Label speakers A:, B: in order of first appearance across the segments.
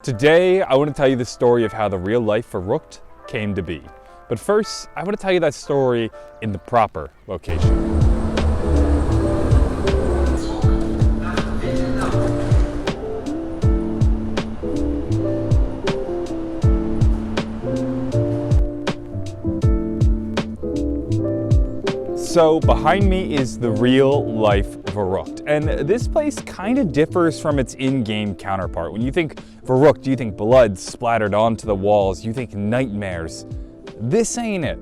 A: Today, I want to tell you the story of how the real life Verrückt came to be. But first, I want to tell you that story in the proper location. So behind me is the real life Verrückt, and this place kind of differs from its in-game counterpart. When you think Verrückt, you think blood splattered onto the walls, you think nightmares. This ain't it.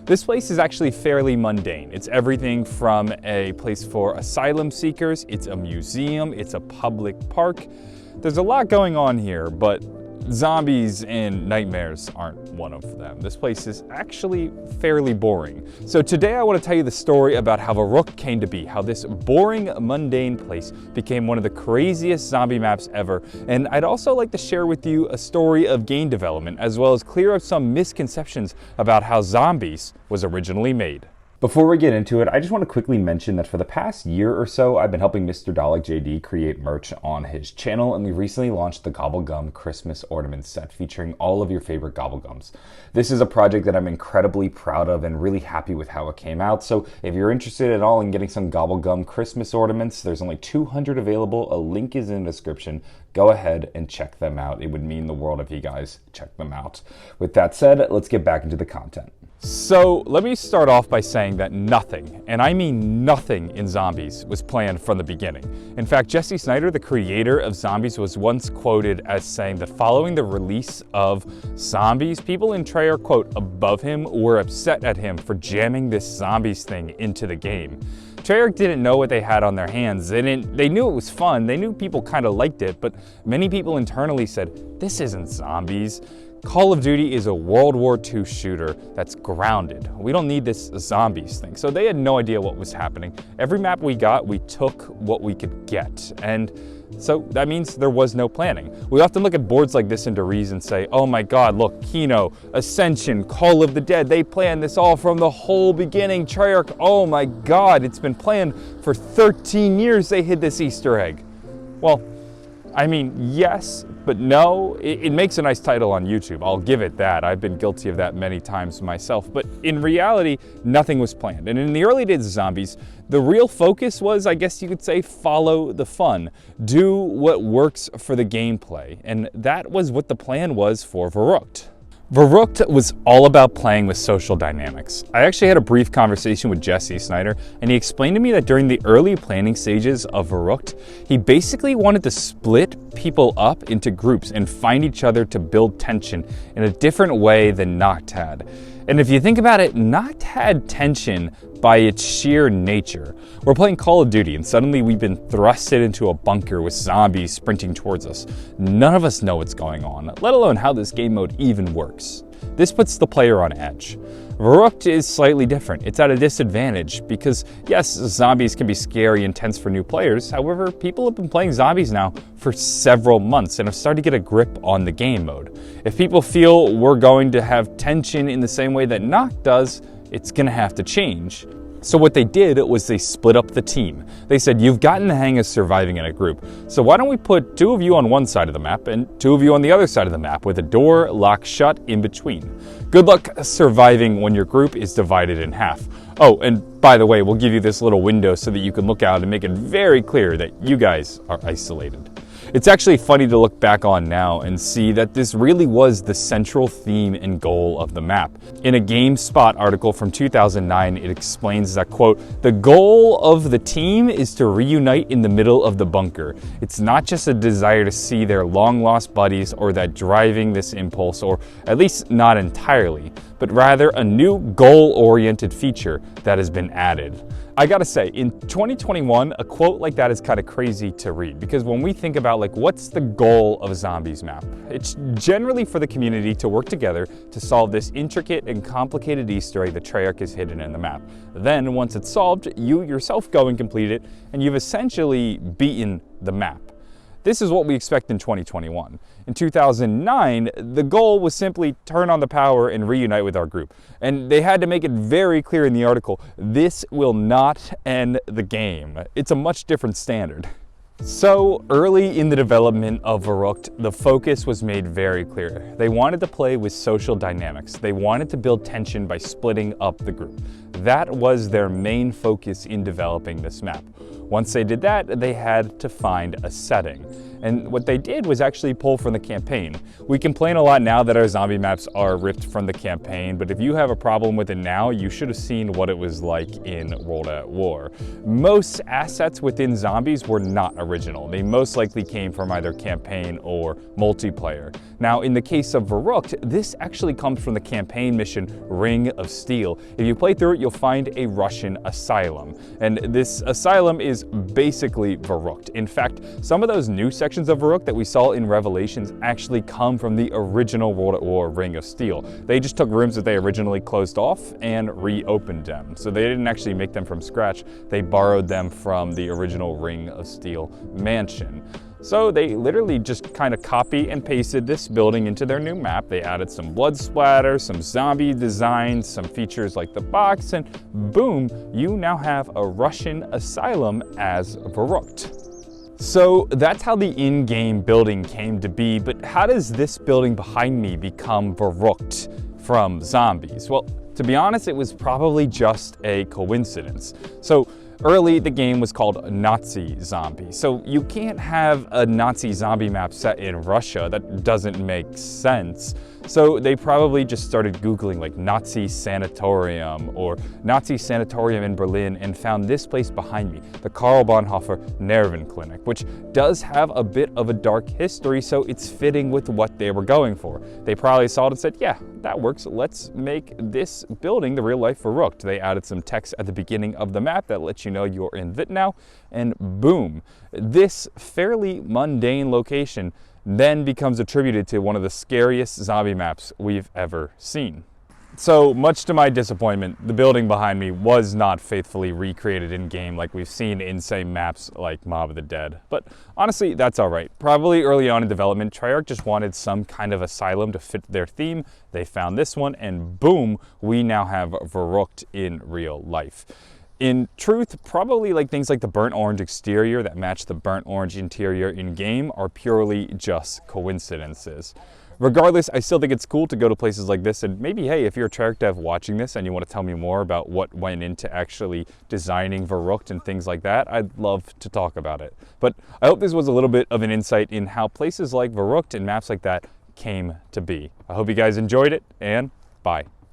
A: This place is actually fairly mundane. It's everything from a place for asylum seekers, it's a museum, it's a public park. There's a lot going on here, but zombies and nightmares aren't one of them. This place is actually fairly boring. So today I want to tell you the story about how Verrückt came to be, how this boring, mundane place became one of the craziest zombie maps ever, and I'd also like to share with you a story of game development, as well as clear up some misconceptions about how zombies was originally made.
B: Before we get into it, I just want to quickly mention that for the past year or so, I've been helping Mr. Dalek JD create merch on his channel, and we recently launched the Gobblegum Christmas Ornament set featuring all of your favorite Gobblegums. This is a project that I'm incredibly proud of and really happy with how it came out, so if you're interested at all in getting some Gobblegum Christmas ornaments, there's only 200 available. A link is in the description. Go ahead and check them out. It would mean the world if you guys check them out. With that said, let's get back into the content.
A: So let me start off by saying that nothing, and I mean nothing in zombies, was planned from the beginning. In fact, Jesse Snyder, the creator of zombies, was once quoted as saying that following the release of zombies, people in Treyarch, quote, above him were upset at him for jamming this zombies thing into the game. Treyarch didn't know what they had on their hands. They knew it was fun, they knew people kind of liked it, but many people internally said, this isn't zombies. Call of Duty is a World War II shooter that's grounded. We don't need this zombies thing. So they had no idea what was happening. Every map we got, we took what we could get. And so that means there was no planning. We often look at boards like this into Rees and say, oh my God, look, Kino, Ascension, Call of the Dead, they planned this all from the whole beginning. Treyarch, oh my God, it's been planned for 13 years they hid this Easter egg. Well, I mean, yes, but no. It makes a nice title on YouTube. I'll give it that. I've been guilty of that many times myself. But in reality, nothing was planned. And in the early days of zombies, the real focus was, I guess you could say, follow the fun. Do what works for the gameplay. And that was what the plan was for Verrückt. Verrückt was all about playing with social dynamics. I actually had a brief conversation with Jesse Snyder, and he explained to me that during the early planning stages of Verrückt, he basically wanted to split people up into groups and find each other to build tension in a different way than Nacht had. And if you think about it, Nacht had tension by its sheer nature. We're playing Call of Duty and suddenly we've been thrusted into a bunker with zombies sprinting towards us. None of us know what's going on, let alone how this game mode even works. This puts the player on edge. Verrückt is slightly different. It's at a disadvantage because, yes, zombies can be scary and tense for new players. However, people have been playing zombies now for several months and have started to get a grip on the game mode. If people feel we're going to have tension in the same way that Nacht does, it's gonna have to change. So what they did was they split up the team. They said, you've gotten the hang of surviving in a group, so why don't we put 2 of you on one side of the map and 2 of you on the other side of the map with a door locked shut in between. Good luck surviving when your group is divided in half. Oh, and by the way, we'll give you this little window so that you can look out and make it very clear that you guys are isolated. It's actually funny to look back on now and see that this really was the central theme and goal of the map. In a GameSpot article from 2009, it explains that, quote, the goal of the team is to reunite in the middle of the bunker. It's not just a desire to see their long-lost buddies or that driving this impulse, or at least not entirely, but rather a new goal-oriented feature that has been added. I gotta say, in 2021, a quote like that is kind of crazy to read because when we think about like what's the goal of a zombies map, it's generally for the community to work together to solve this intricate and complicated Easter egg that Treyarch is hidden in the map. Then once it's solved, you yourself go and complete it and you've essentially beaten the map. This is what we expect in 2021. In 2009, the goal was simply turn on the power and reunite with our group. And they had to make it very clear in the article, this will not end the game. It's a much different standard. So early in the development of Verrückt, the focus was made very clear. They wanted to play with social dynamics. They wanted to build tension by splitting up the group. That was their main focus in developing this map. Once they did that, they had to find a setting. And what they did was actually pull from the campaign. We complain a lot now that our zombie maps are ripped from the campaign, but if you have a problem with it now, you should have seen what it was like in World at War. Most assets within Zombies were not original. They most likely came from either campaign or multiplayer. Now, in the case of Verrückt, this actually comes from the campaign mission Ring of Steel. If you play through it, you'll find a Russian asylum. And this asylum is basically Verrückt. In fact, some of those new sections of Verrückt that we saw in Revelations actually come from the original World at War Ring of Steel. They just took rooms that they originally closed off and reopened them. So they didn't actually make them from scratch. They borrowed them from the original Ring of Steel mansion. So they literally just kind of copy and pasted this building into their new map. They added some blood splatter, some zombie designs, some features like the box, and boom, you now have a Russian asylum as Verrückt. So that's how the in-game building came to be, but how does this building behind me become Verrückt from Zombies? Well, to be honest, it was probably just a coincidence. So early, the game was called Nazi Zombie. So you can't have a Nazi zombie map set in Russia. That doesn't make sense. So they probably just started Googling like Nazi sanatorium or Nazi sanatorium in Berlin and found this place behind me, the Karl Bonhoeffer Nervenklinik, which does have a bit of a dark history, so it's fitting with what they were going for. They probably saw it and said, yeah, that works. Let's make this building the real life Verrückt. They added some text at the beginning of the map that lets you know you're in Wittnau, and boom, this fairly mundane location then becomes attributed to one of the scariest zombie maps we've ever seen. So much to my disappointment, the building behind me was not faithfully recreated in-game like we've seen in, say, maps like Mob of the Dead. But honestly, that's all right. Probably early on in development, Treyarch just wanted some kind of asylum to fit their theme. They found this one, and boom, we now have Verrückt in real life. In truth, probably like things like the burnt orange exterior that match the burnt orange interior in-game are purely just coincidences. Regardless, I still think it's cool to go to places like this, and maybe, hey, if you're a Treyarch dev watching this and you want to tell me more about what went into actually designing Verrückt and things like that, I'd love to talk about it. But I hope this was a little bit of an insight in how places like Verrückt and maps like that came to be. I hope you guys enjoyed it, and bye.